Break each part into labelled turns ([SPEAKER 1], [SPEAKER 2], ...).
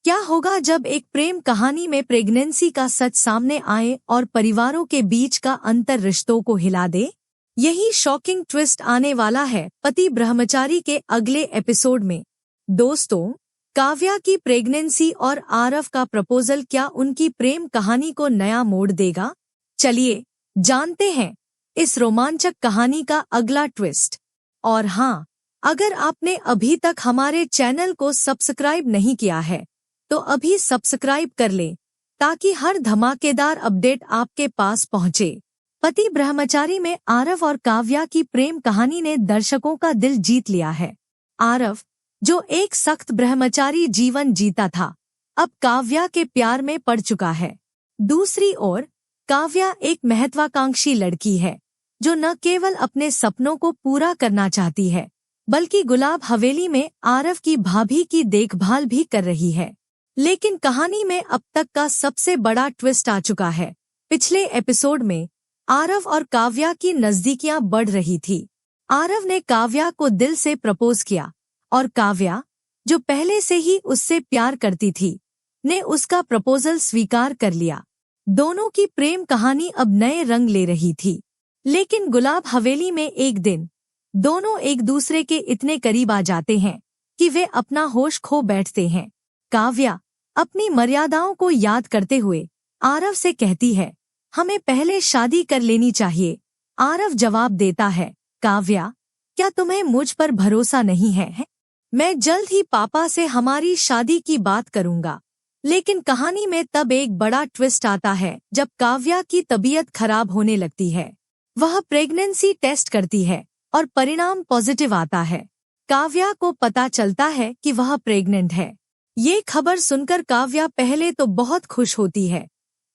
[SPEAKER 1] क्या होगा जब एक प्रेम कहानी में प्रेगनेंसी का सच सामने आए और परिवारों के बीच का अंतर रिश्तों को हिला दे? यही शॉकिंग ट्विस्ट आने वाला है पति ब्रह्मचारी के अगले एपिसोड में। दोस्तों, काव्या की प्रेगनेंसी और आरव का प्रपोजल क्या उनकी प्रेम कहानी को नया मोड़ देगा? चलिए जानते हैं इस रोमांचक कहानी का अगला ट्विस्ट। और हाँ, अगर आपने अभी तक हमारे चैनल को सब्सक्राइब नहीं किया है तो अभी सब्सक्राइब कर लें ताकि हर धमाकेदार अपडेट आपके पास पहुंचे। पति ब्रह्मचारी में आरव और काव्या की प्रेम कहानी ने दर्शकों का दिल जीत लिया है। आरव, जो एक सख्त ब्रह्मचारी जीवन जीता था, अब काव्या के प्यार में पड़ चुका है। दूसरी ओर काव्या एक महत्वाकांक्षी लड़की है जो न केवल अपने सपनों को पूरा करना चाहती है बल्कि गुलाब हवेली में आरव की भाभी की देखभाल भी कर रही है। लेकिन कहानी में अब तक का सबसे बड़ा ट्विस्ट आ चुका है। पिछले एपिसोड में आरव और काव्या की नजदीकियां बढ़ रही थी। आरव ने काव्या को दिल से प्रपोज किया और काव्या, जो पहले से ही उससे प्यार करती थी, ने उसका प्रपोजल स्वीकार कर लिया। दोनों की प्रेम कहानी अब नए रंग ले रही थी। लेकिन गुलाब हवेली में एक दिन दोनों एक दूसरे के इतने करीब आ जाते हैं कि वे अपना होश खो बैठते हैं। काव्या अपनी मर्यादाओं को याद करते हुए आरव से कहती है, हमें पहले शादी कर लेनी चाहिए। आरव जवाब देता है, काव्या, क्या तुम्हें मुझ पर भरोसा नहीं है? मैं जल्द ही पापा से हमारी शादी की बात करूंगा। लेकिन कहानी में तब एक बड़ा ट्विस्ट आता है जब काव्या की तबीयत खराब होने लगती है। वह प्रेगनेंसी टेस्ट करती है और परिणाम पॉजिटिव आता है। काव्या को पता चलता है कि वह प्रेग्नेंट है। ये खबर सुनकर काव्या पहले तो बहुत खुश होती है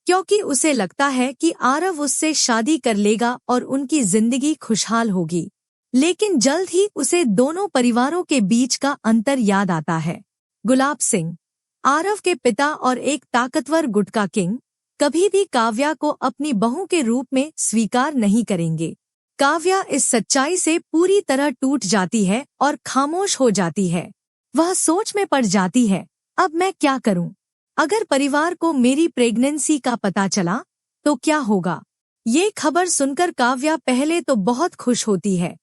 [SPEAKER 1] क्योंकि उसे लगता है कि आरव उससे शादी कर लेगा और उनकी जिंदगी खुशहाल होगी। लेकिन जल्द ही उसे दोनों परिवारों के बीच का अंतर याद आता है। गुलाब सिंह, आरव के पिता और एक ताकतवर गुटका किंग, कभी भी काव्या को अपनी बहू के रूप में स्वीकार नहीं करेंगे। काव्या इस सच्चाई से पूरी तरह टूट जाती है और खामोश हो जाती है। वह सोच में पड़ जाती है, अब मैं क्या करूं? अगर परिवार को मेरी प्रेगनेंसी का पता चला तो क्या होगा? ये खबर सुनकर काव्या पहले तो बहुत खुश होती है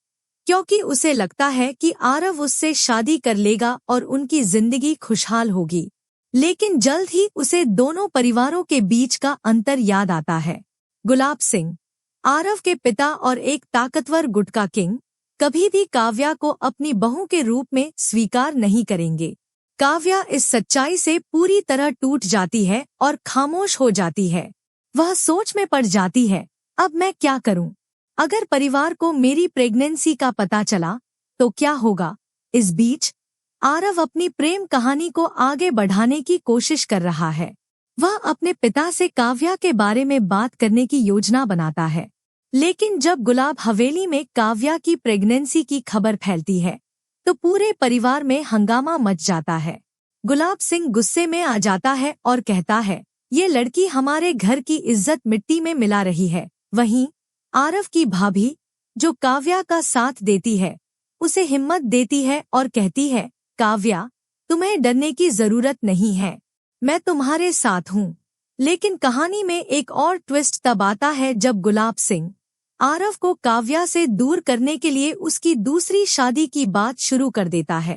[SPEAKER 1] क्योंकि उसे लगता है कि आरव उससे शादी कर लेगा और उनकी जिंदगी खुशहाल होगी। लेकिन जल्द ही उसे दोनों परिवारों के बीच का अंतर याद आता है। गुलाब सिंह, आरव के पिता और एक ताकतवर गुटका किंग, कभी भी काव्या को अपनी बहू के रूप में स्वीकार नहीं करेंगे। काव्या इस सच्चाई से पूरी तरह टूट जाती है और खामोश हो जाती है। वह सोच में पड़ जाती है, अब मैं क्या करूं? अगर परिवार को मेरी प्रेगनेंसी का पता चला तो क्या होगा? इस बीच आरव अपनी प्रेम कहानी को आगे बढ़ाने की कोशिश कर रहा है। वह अपने पिता से काव्या के बारे में बात करने की योजना बनाता है। लेकिन जब गुलाब हवेली में काव्या की प्रेगनेंसी की खबर फैलती है तो पूरे परिवार में हंगामा मच जाता है। गुलाब सिंह गुस्से में आ जाता है और कहता है, ये लड़की हमारे घर की इज्जत मिट्टी में मिला रही है। वहीं आरव की भाभी, जो काव्या का साथ देती है, उसे हिम्मत देती है और कहती है, काव्या, तुम्हें डरने की जरूरत नहीं है, मैं तुम्हारे साथ हूँ। लेकिन कहानी में एक और ट्विस्ट तब आता है जब गुलाब सिंह आरव को काव्या से दूर करने के लिए उसकी दूसरी शादी की बात शुरू कर देता है।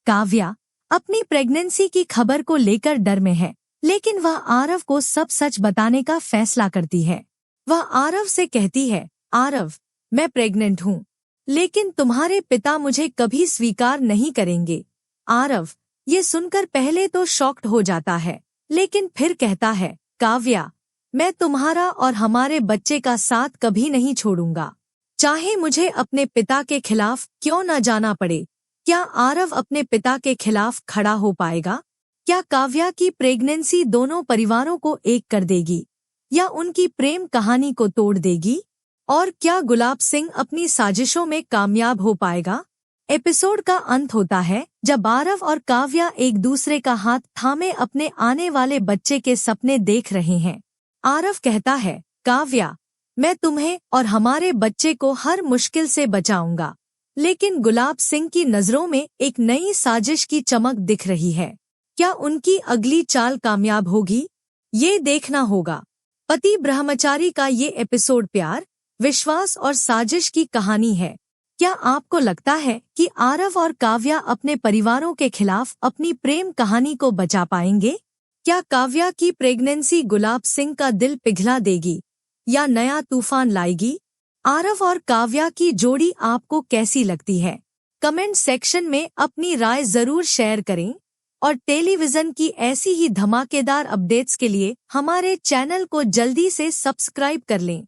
[SPEAKER 1] काव्या अपनी प्रेगनेंसी की खबर को लेकर डर में है, लेकिन वह आरव को सब सच बताने का फैसला करती है। वह आरव से कहती है, आरव, मैं प्रेग्नेंट हूँ, लेकिन तुम्हारे पिता मुझे कभी स्वीकार नहीं करेंगे। आरव ये सुनकर पहले तो शॉक्ड हो जाता है, लेकिन फिर कहता है, काव्या, मैं तुम्हारा और हमारे बच्चे का साथ कभी नहीं छोड़ूंगा, चाहे मुझे अपने पिता के खिलाफ क्यों न जाना पड़े। क्या आरव अपने पिता के खिलाफ खड़ा हो पाएगा? क्या काव्या की प्रेगनेंसी दोनों परिवारों को एक कर देगी या उनकी प्रेम कहानी को तोड़ देगी? और क्या गुलाब सिंह अपनी साजिशों में कामयाब हो पाएगा? एपिसोड का अंत होता है जब आरव और काव्या एक दूसरे का हाथ थामे अपने आने वाले बच्चे के सपने देख रहे हैं। आरव कहता है, काव्या, मैं तुम्हें और हमारे बच्चे को हर मुश्किल से बचाऊंगा। लेकिन गुलाब सिंह की नजरों में एक नई साजिश की चमक दिख रही है। क्या उनकी अगली चाल कामयाब होगी? ये देखना होगा। पति ब्रह्मचारी का ये एपिसोड प्यार, विश्वास और साजिश की कहानी है। क्या आपको लगता है कि आरव और काव्या अपने परिवारों के खिलाफ अपनी प्रेम कहानी को बचा पाएंगे? क्या काव्या की प्रेगनेंसी गुलाब सिंह का दिल पिघला देगी या नया तूफान लाएगी? आरव और काव्या की जोड़ी आपको कैसी लगती है? कमेंट सेक्शन में अपनी राय जरूर शेयर करें और टेलीविजन की ऐसी ही धमाकेदार अपडेट्स के लिए हमारे चैनल को जल्दी से सब्सक्राइब कर लें।